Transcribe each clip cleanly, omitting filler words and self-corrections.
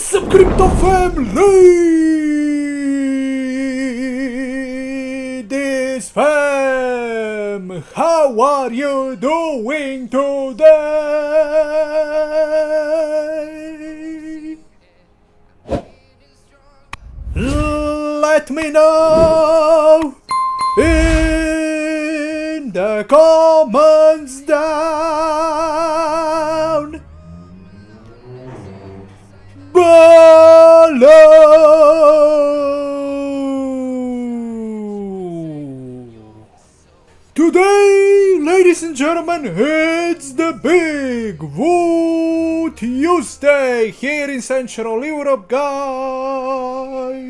What's up, crypto family? This fam, how are you doing today? Let me know in the comments down below. Today, ladies and gentlemen, it's the Big Woo Tuesday here in Central Europe, guys.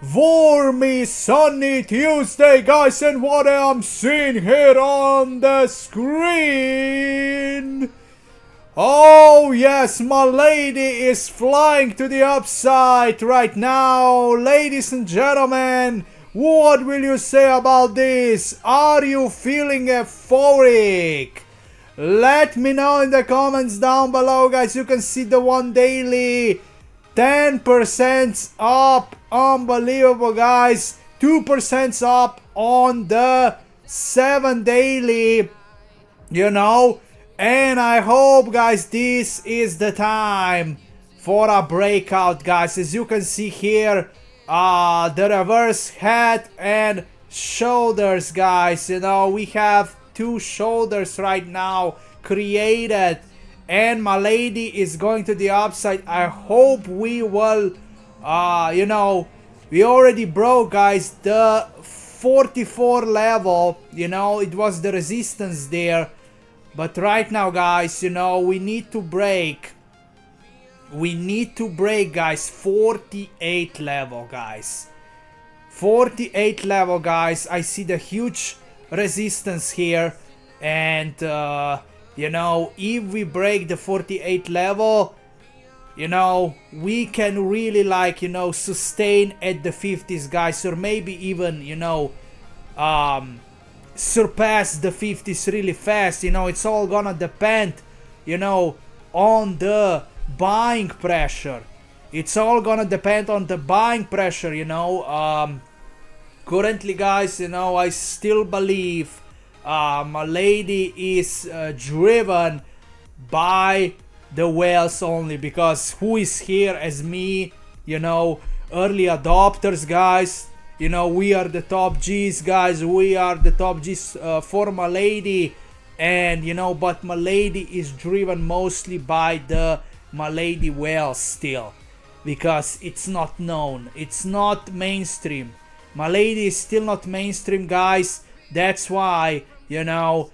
Warmy, sunny Tuesday, guys, and what I'm seeing here on the screen. Oh yes, Milady is flying to the upside right now. Ladies and gentlemen, what will you say about this? Are you feeling euphoric? Let me know in the comments down below, guys. You can see the one daily 10% up. Unbelievable, guys. 2% up on the 7 daily, you know. And I hope, guys, this is the time for a breakout, guys. As you can see here, the reverse head and shoulders, guys. You know, we have two shoulders right now created, and Milady is going to the upside. I hope we will, you know, we already broke, guys, the 44 level. You know, it was the resistance there. But right now, guys, you know, we need to break. We need to break, guys, 48 level, guys. 48 level, guys. I see the huge resistance here. And, you know, if we break the 48 level, you know, we can really, like, you know, sustain at the 50s, guys. Or maybe even, you know, surpass the 50s really fast. You know, it's all gonna depend, you know, on the buying pressure. It's all gonna depend on the buying pressure, you know. Currently, guys, you know, I still believe Milady is driven by the whales only, because who is here as me, you know, early adopters, guys. You know, we are the top G's, guys. We are the top G's for Milady. And, you know, but Milady is driven mostly by the Milady whales still. Because it's not known. It's not mainstream. Milady is still not mainstream, guys. That's why, you know,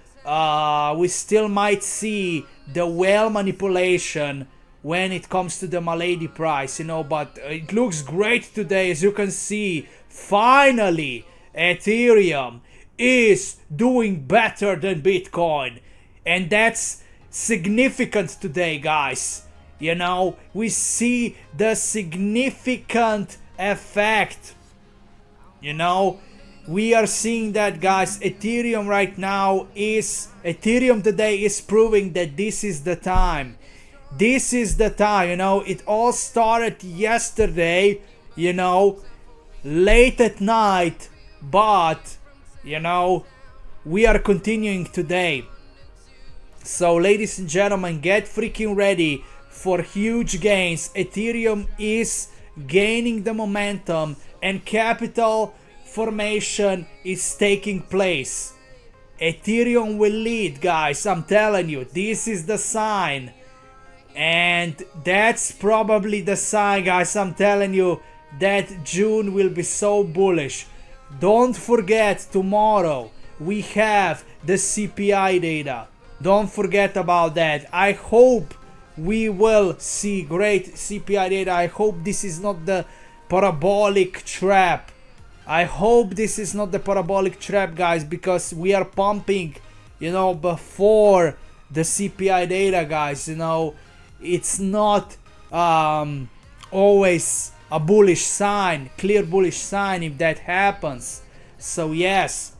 we still might see the whale manipulation when it comes to the Milady price, you know. But it looks great today, as you can see. Finally, Ethereum is doing better than Bitcoin, and that's significant today, guys. You know, we see the significant effect. You know, we are seeing that, guys. Ethereum right now is, Ethereum today is proving that this is the time. This is the time, you know. It all started yesterday, you know, late at night, but, you know, we are continuing today. So, ladies and gentlemen, get freaking ready for huge gains. Ethereum is gaining the momentum, and capital formation is taking place. Ethereum will lead, guys. I'm telling you, this is the sign. And that's probably the sign, guys. I'm telling you that June will be so bullish. Don't forget, tomorrow we have the CPI data. Don't forget about that. I hope we will see great CPI data. I hope this is not the parabolic trap. I hope this is not the parabolic trap, guys, because we are pumping, you know, before the CPI data, guys. You know, it's not always a bullish sign, clear bullish sign if that happens. So yes,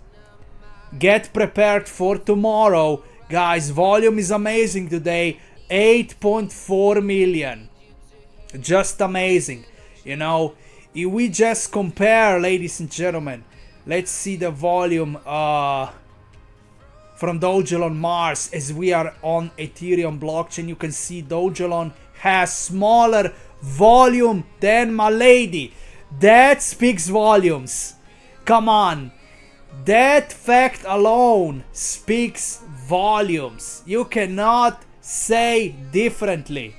get prepared for tomorrow, guys. Volume is amazing today. 8.4 million. Just amazing. You know, if we just compare, ladies and gentlemen, let's see the volume from Doge on Mars as we are on Ethereum blockchain. You can see Doge has smaller volume than Milady. That speaks volumes. Come on. That fact alone speaks volumes. You cannot say differently.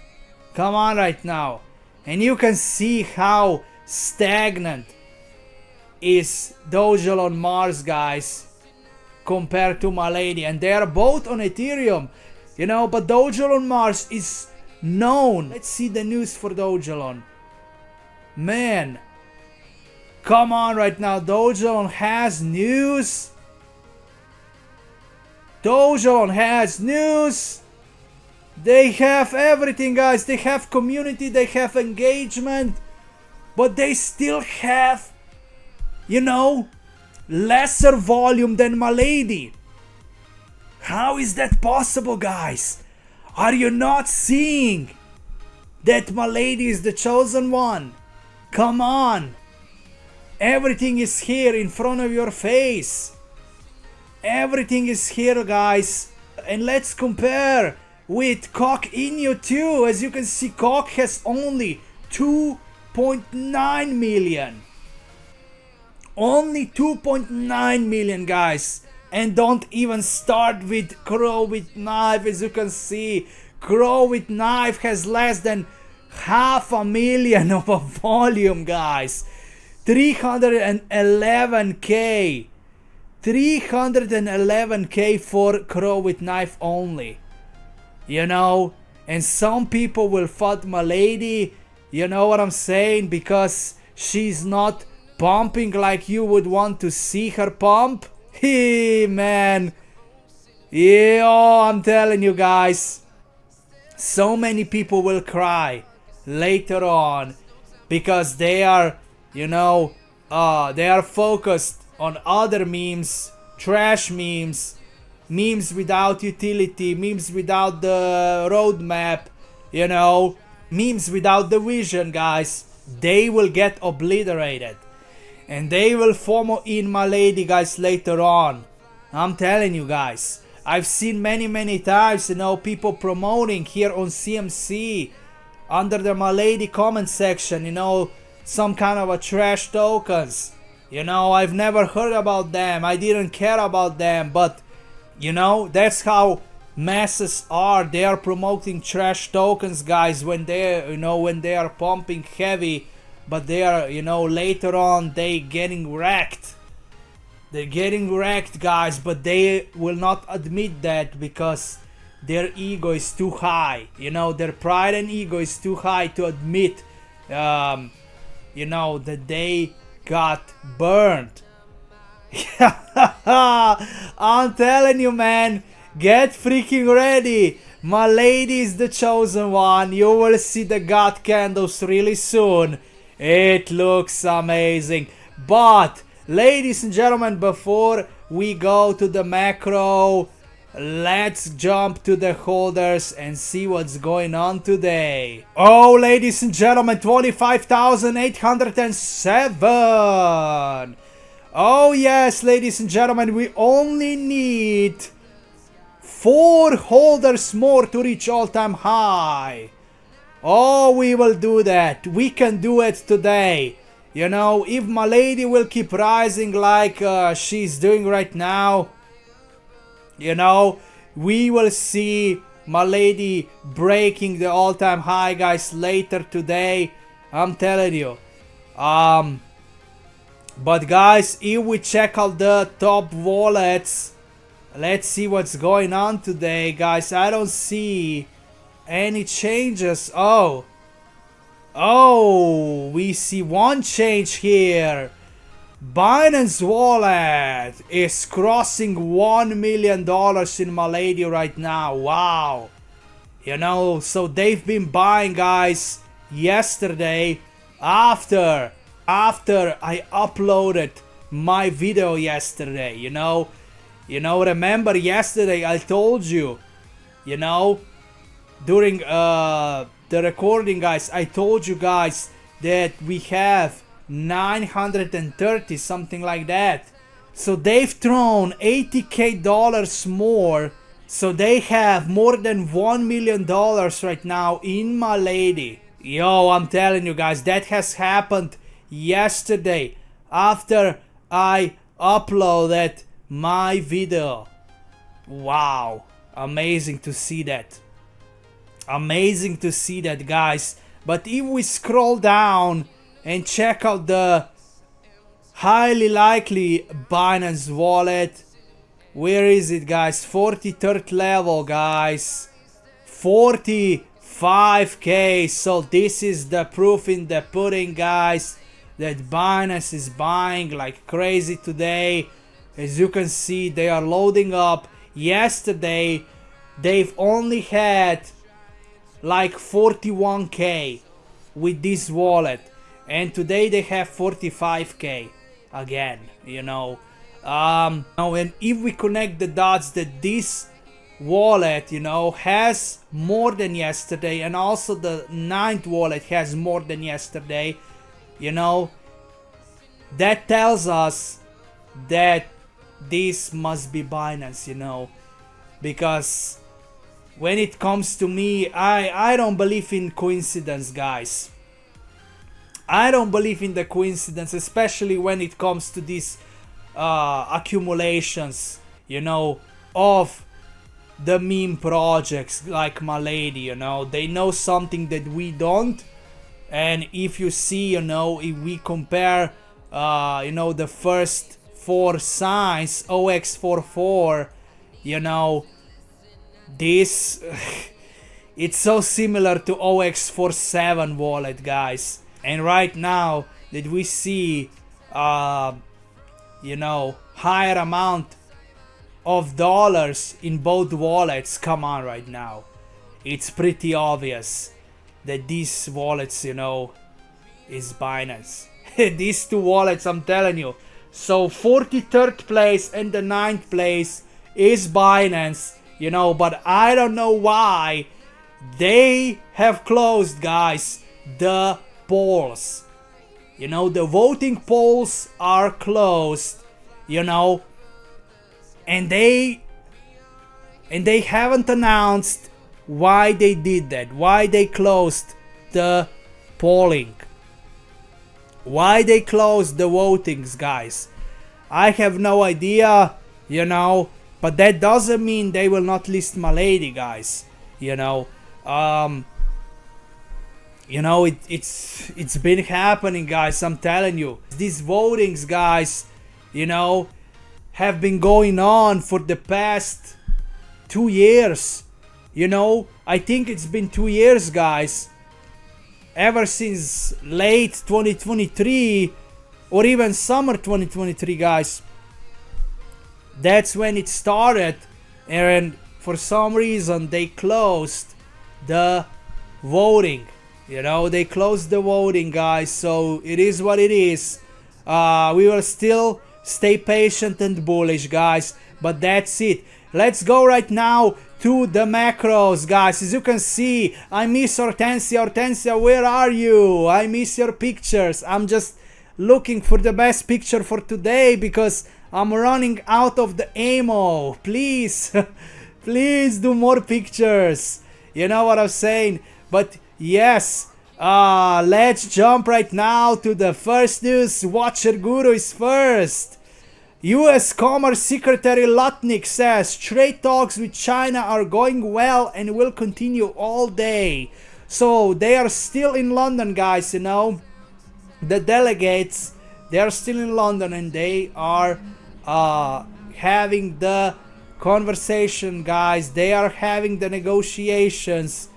Come on right now. And you can see how stagnant is Doge on Mars, guys, compared to Milady. And they are both on Ethereum, you know, but Doge on Mars is known. Let's see the news for Doge. Man, come on right now. Doge has news. Doge has news. They have everything, guys. They have community, they have engagement, but they still have, you know, lesser volume than Milady. How is that possible, guys? Are you not seeing that Milady is the chosen one? Come on. Everything is here in front of your face. Everything is here, guys. And let's compare with Cock Inu too. As you can see, Cock has only 2.9 million. Only 2.9 million, guys. And don't even start with Crow with Knife. As you can see, Crow with Knife has less than 500,000 of a volume, guys. 311k. 311k for Crow with Knife only. You know, and some people will fight Milady, you know what I'm saying, because she's not pumping like you would want to see her pump. Hey, man. Yeah, I'm telling you, guys, so many people will cry later on because they are, you know, they are focused on other memes, trash memes, memes without utility, memes without the roadmap, you know, memes without the vision, guys. They will get obliterated. And they will FOMO in Milady, guys, later on. I'm telling you, guys. I've seen many times, you know, people promoting here on CMC under the Milady comment section, you know, some kind of a trash tokens. You know, I've never heard about them. I didn't care about them, but you know, that's how masses are. They are promoting trash tokens, guys, when they, you know, when they are pumping heavy, but they are, you know, later on they getting wrecked. They're getting wrecked, guys, but they will not admit that because their ego is too high. You know, their pride and ego is too high to admit, you know, that they got burned. I'm telling you, man, get freaking ready. Milady is the chosen one. You will see the God candles really soon. It looks amazing. But ladies and gentlemen, before we go to the macro, let's jump to the holders and see what's going on today. Oh, ladies and gentlemen, 25,807. Oh yes, ladies and gentlemen, we only need 4 holders more to reach all-time high. Oh, we will do that. We can do it today. You know, if Milady will keep rising like she's doing right now, you know, we will see Milady breaking the all-time high, guys, later today. I'm telling you. But guys, if we check out the top wallets, let's see what's going on today, guys. I don't see any changes. Oh, we see one change here. Binance wallet is crossing $1 million in Milady right now. Wow. You know, so they've been buying, guys, yesterday after I uploaded my video yesterday. You know, remember yesterday I told you, you know, during the recording, guys, I told you guys that we have 930, something like that. So they've thrown $80K more. So they have more than $1 million right now in Milady. Yo, I'm telling you guys, that has happened yesterday after I uploaded my video. Wow, amazing to see that. Amazing to see that, guys. But if we scroll down and check out the highly likely Binance wallet, where is it, guys? 43rd level, guys. 45K. So this is the proof in the pudding, guys, that Binance is buying like crazy today. As you can see, they are loading up. Yesterday they've only had like 41K with this wallet, and today they have 45K again, you know. And if we connect the dots that this wallet, you know, has more than yesterday, and also the 9th wallet has more than yesterday, you know, that tells us that this must be Binance, you know, because when it comes to me, I don't believe in coincidence, guys. I don't believe in the coincidence, especially when it comes to these accumulations, you know, of the meme projects like Milady, you know. They know something that we don't. And if you see, you know, if we compare, you know, the first 4 signs, OX44, you know, this it's so similar to OX47 wallet, guys. And right now that we see you know, higher amount of dollars in both wallets, come on, right now it's pretty obvious that these wallets, you know, is Binance. These two wallets, I'm telling you. So 43rd place and the 9th place is Binance, you know, but I don't know why they have closed, guys, the polls. You know, the voting polls are closed, you know, and they haven't announced why they did that, why they closed the polling. Why they closed the votings, guys. I have no idea, you know, but that doesn't mean they will not list Milady, guys. You know, it's been happening, guys. I'm telling you, these votings, guys, you know, have been going on for the past 2 years. You know, I think it's been 2 years, guys. Ever since late 2023 or even summer 2023, guys. That's when it started, and for some reason they closed the voting. You know, they closed the voting, guys. So it is what it is. We will still stay patient and bullish, guys, but that's it. Let's go right now to the macros, guys. As you can see, I miss Hortensia. Hortensia, where are you? I miss your pictures. I'm just looking for the best picture for today because I'm running out of the ammo. Please, please do more pictures. You know what I'm saying? But yes, let's jump right now to the first news. Watcher Guru is first. U.S. Commerce Secretary Lutnick says trade talks with China are going well and will continue all day. So they are still in London, guys, you know. The delegates, they are still in London and they are having the conversation, guys. They are having the negotiations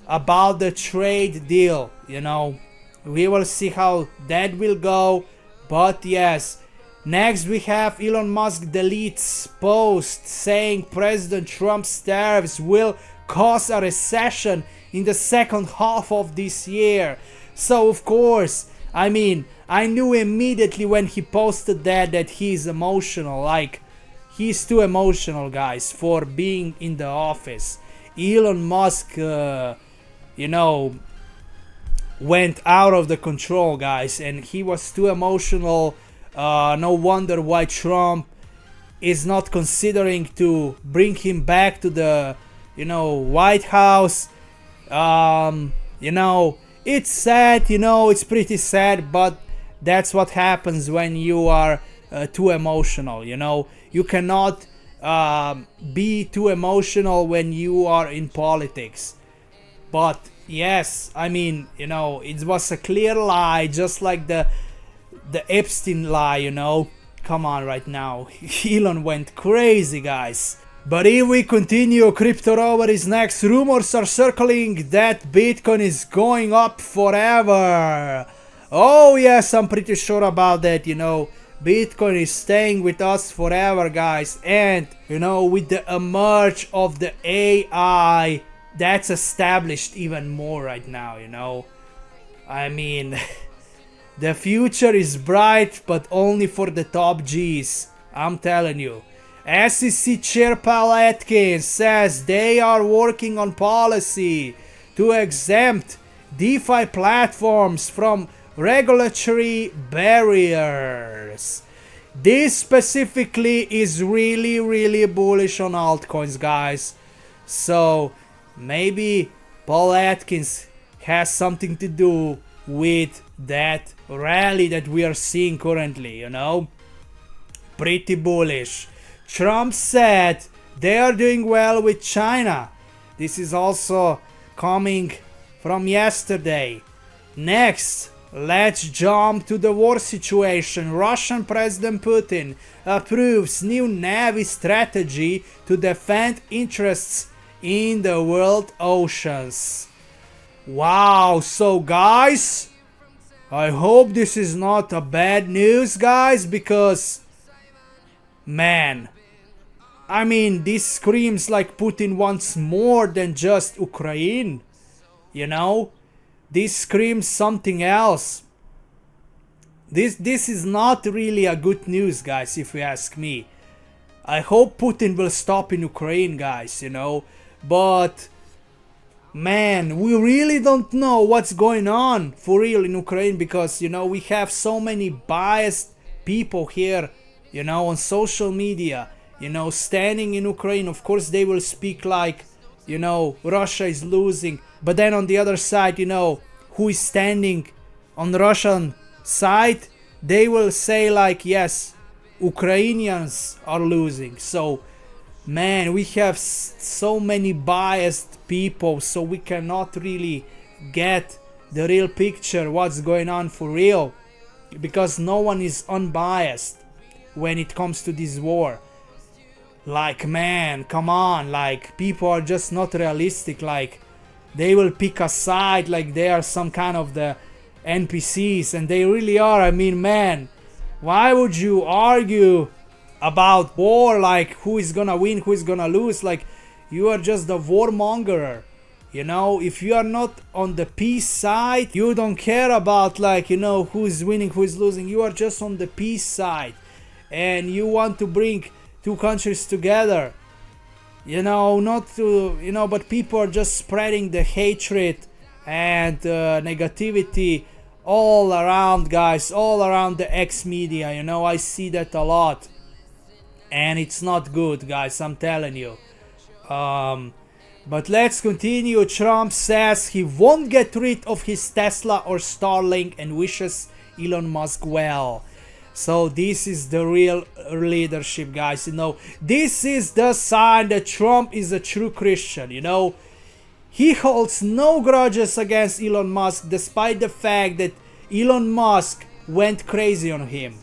about the trade deal, you know. We will see how that will go, but yes. Next we have Elon Musk deletes post saying President Trump's tariffs will cause a recession in the second half of this year. So of course, I mean, I knew immediately when he posted that he's emotional. Like, he's too emotional, guys, for being in the office. Elon Musk, you know, went out of the control, guys, and he was too emotional. No wonder why Trump is not considering to bring him back to the, you know, White House. You know, it's sad, you know, it's pretty sad, but that's what happens when you are too emotional, you know. You cannot be too emotional when you are in politics. But yes, I mean, you know, it was a clear lie, just like the Epstein lie, you know. Come on right now. Elon went crazy, guys. But if we continue, crypto robber is next. Rumors are circling that Bitcoin is going up forever. Oh yes, I'm pretty sure about that, you know. Bitcoin is staying with us forever, guys. And, you know, with the emerge of the AI, that's established even more right now, you know. I mean, the future is bright, but only for the top G's. I'm telling you. SEC Chair Paul Atkins says they are working on policy to exempt DeFi platforms from regulatory barriers. This specifically is really bullish on altcoins, guys. So maybe Paul Atkins has something to do with that rally that we are seeing currently, you know. Pretty bullish. Trump said they are doing well with China. This is also coming from yesterday. Next, let's jump to the war situation. Russian President Putin approves new Navy strategy to defend interests in the world oceans. Wow, so guys, I hope this is not a bad news, guys, because, man, I mean, this screams like Putin wants more than just Ukraine, you know? This screams something else. This is not really a good news, guys, if you ask me. I hope Putin will stop in Ukraine, guys, you know? But, man, we really don't know what's going on for real in Ukraine because, you know, we have so many biased people here, you know, on social media. You know, standing in Ukraine, of course they will speak like, you know, Russia is losing. But then on the other side, you know, who is standing on the Russian side, they will say like, yes, Ukrainians are losing. So, man, we have so many biased people, so we cannot really get the real picture, what's going on for real. Because no one is unbiased when it comes to this war. Like, man, come on, like, people are just not realistic, like, they will pick a side like they are some kind of the NPCs, and they really are. I mean, man, why would you argue about war, like, who is gonna win, who is gonna lose? Like, you are just the warmonger, you know? If you are not on the peace side, you don't care about, like, you know, who is winning, who is losing. You are just on the peace side, and you want to bring two countries together, you know, not to, you know, but people are just spreading the hatred and negativity all around, guys, all around the X-media, you know. I see that a lot, and it's not good, guys, I'm telling you. But let's continue. Trump says he won't get rid of his Tesla or Starlink and wishes Elon Musk well. So this is the real leadership, guys, you know. This is the sign that Trump is a true Christian, you know. He holds no grudges against Elon Musk, despite the fact that Elon Musk went crazy on him.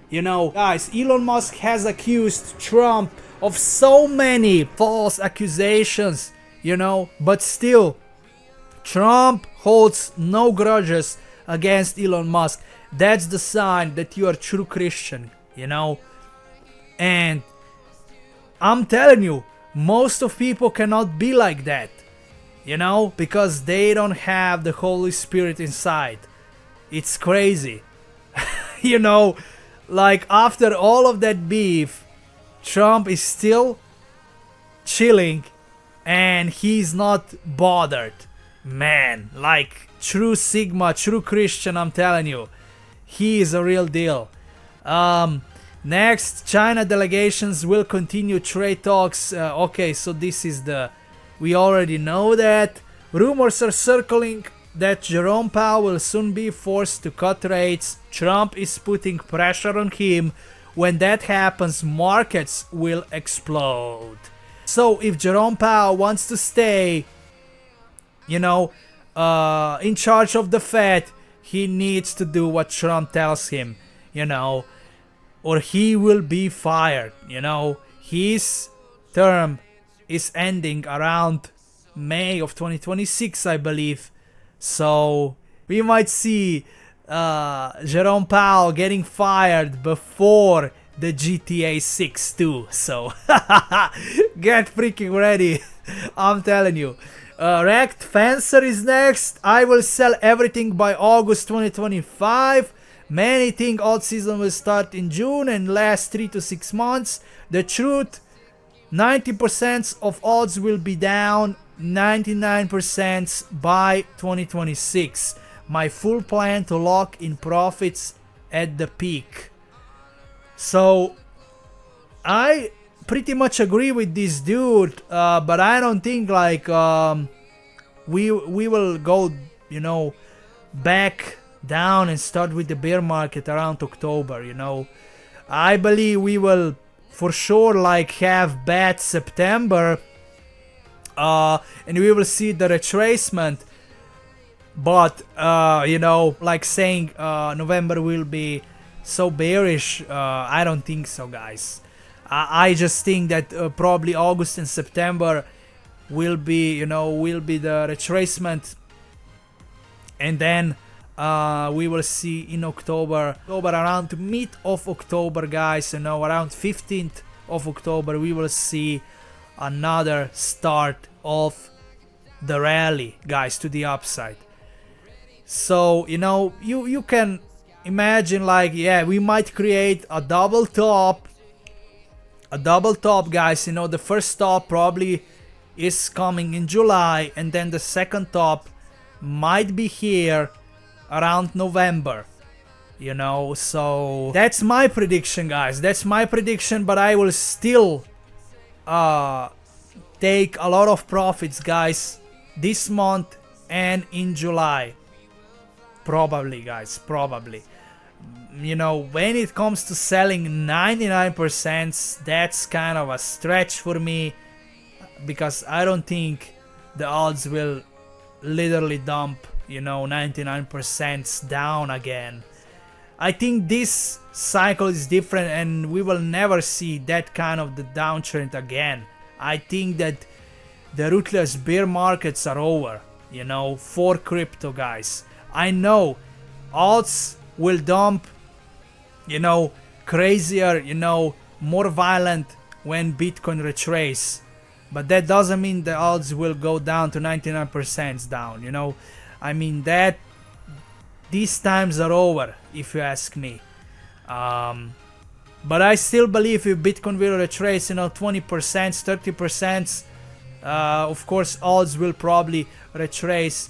You know, guys, Elon Musk has accused Trump of so many false accusations, you know, but still, Trump holds no grudges against Elon Musk. That's the sign that you are a true Christian, you know. And I'm telling you, most of people cannot be like that, you know, because they don't have the Holy Spirit inside. It's crazy. You know, like, after all of that beef, Trump is still chilling and he's not bothered. Man, like true Sigma, true Christian, I'm telling you. He is a real deal. Next, China delegations will continue trade talks. Okay, so this is we already know that. Rumors are circling that Jerome Powell will soon be forced to cut rates. Trump is putting pressure on him. When that happens, markets will explode. So if Jerome Powell wants to stay, in charge of the Fed, he needs to do what Trump tells him, or he will be fired. His term is ending around May of 2026, I believe. So we might see Jerome Powell getting fired before the GTA 6 too. So get freaking ready. I'm telling you. Wrecked Fencer is next. I will sell everything by August 2025. Many think alt season will start in June and last 3 to 6 months. The truth, 90% of odds will be down, 99% by 2026. My full plan to lock in profits at the peak. So I pretty much agree with this dude, but I don't think like we will go back down and start with the bear market around October. I believe we will for sure like have bad September, and we will see the retracement, but like saying November will be so bearish, I don't think so, guys. I just think that probably August and September will be the retracement, and then we will see in October around mid of October, guys, around 15th of October we will see another start of the rally, guys, to the upside. So you can imagine like, yeah, we might create a double top, guys. The first top probably is coming in July, and then the second top might be here around November, so that's my prediction, guys. That's my prediction, but I will still take a lot of profits, guys, this month and in July. Probably, guys, probably. When it comes to selling 99%, that's kind of a stretch for me, because I don't think the odds will literally dump 99% down again. I think this cycle is different, and we will never see that kind of the downtrend again. I think that the ruthless bear markets are over, for crypto, guys. I know alts will dump, crazier, more violent when Bitcoin retrace, but that doesn't mean the odds will go down to 99% down. I mean that these times are over, if you ask me. But I still believe if Bitcoin will retrace 20%, 30%, of course odds will probably retrace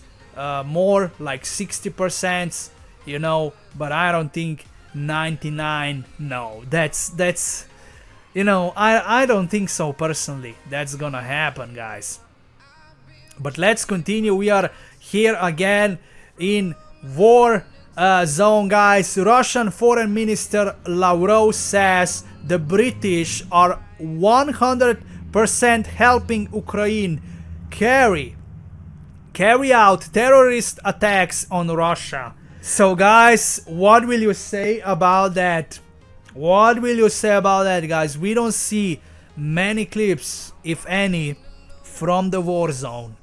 more, like 60%, but I don't think 99. No, that's I don't think so personally that's gonna happen, guys. But let's continue. We are here again in war zone, guys. Russian Foreign Minister Lavrov says the British are 100% helping Ukraine carry out terrorist attacks on Russia. So, guys, what will you say about that? What will you say about that, guys? We don't see many clips, if any, from the war zone.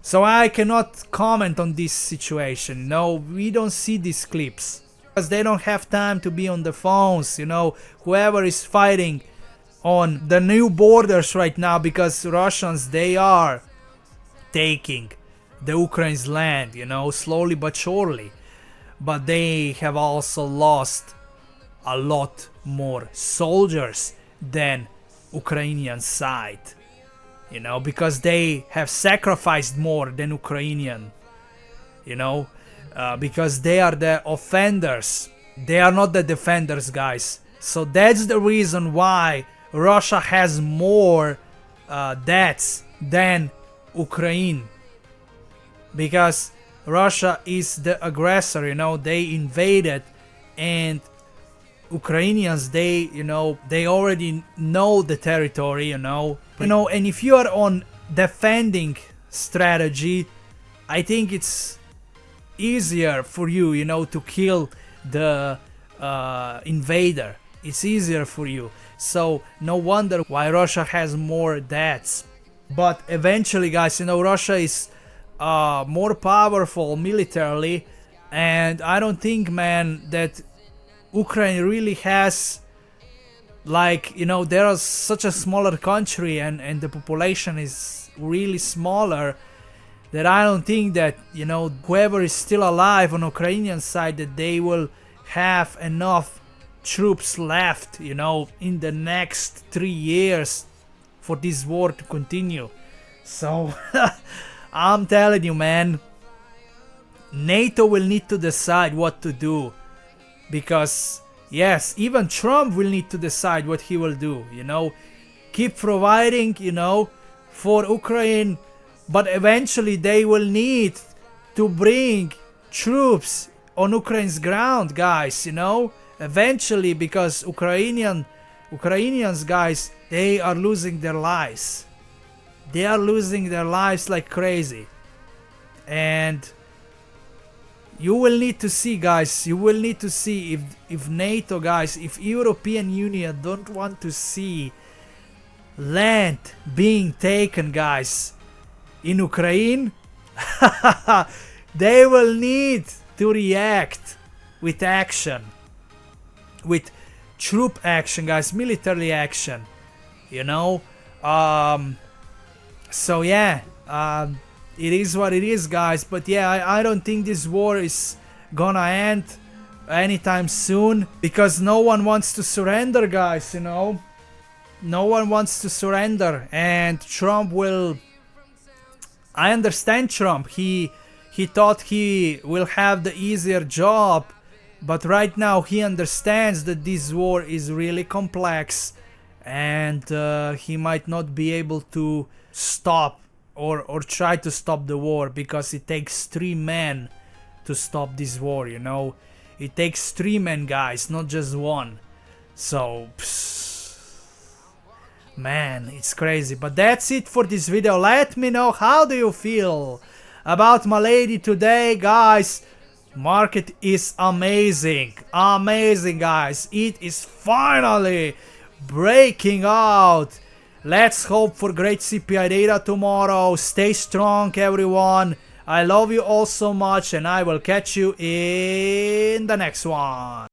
So I cannot comment on this situation. We don't see these clips because they don't have time to be on the phones. Whoever is fighting on the new borders right now, because Russians, they are taking the Ukraine's land, slowly but surely. But they have also lost a lot more soldiers than Ukrainian side. you know, because they have sacrificed more than Ukrainian, you know, because they are the offenders. They are not the defenders, guys. So that's the reason why Russia has more deaths than Ukraine. Because Russia is the aggressor, you know, they invaded, and Ukrainians, they, you know, they already know the territory, you know, and if you are on defending strategy, I think it's easier for you, you know, to kill the invader. It's easier for you. So no wonder why Russia has more deaths. But eventually, guys, you know, Russia is more powerful militarily, and I don't think, man, that Ukraine really has, like, you know, there is such a smaller country, and the population is really smaller, that I don't think that, you know, whoever is still alive on Ukrainian side, that they will have enough troops left, you know, in the next 3 years for this war to continue. So I'm telling you, man, NATO will need to decide what to do, because yes, even Trump will need to decide what he will do, you know, keep providing, you know, for Ukraine, but eventually they will need to bring troops on Ukraine's ground, guys, you know, eventually, because Ukrainians, guys, they are losing their lives. They are losing their lives like crazy. And you will need to see, guys, you will need to see if NATO, guys, if European Union don't want to see land being taken, guys, in Ukraine, they will need to react with action, with troop action, guys, military action, you know. So yeah, it is what it is, guys. But yeah, I don't think this war is gonna end anytime soon, because no one wants to surrender, guys, you know. No one wants to surrender, and Trump will... I understand Trump. He thought he will have the easier job, but right now he understands that this war is really complex, and he might not be able to stop or try to stop the war, because it takes 3 men to stop this war, you know. It takes 3 men, guys, not just 1. So man, it's crazy. But that's it for this video. Let me know, how do you feel about Milady today, guys? Market is amazing, guys. It is finally breaking out. Let's hope for great CPI data tomorrow. Stay strong, everyone. I love you all so much, and I will catch you in the next one.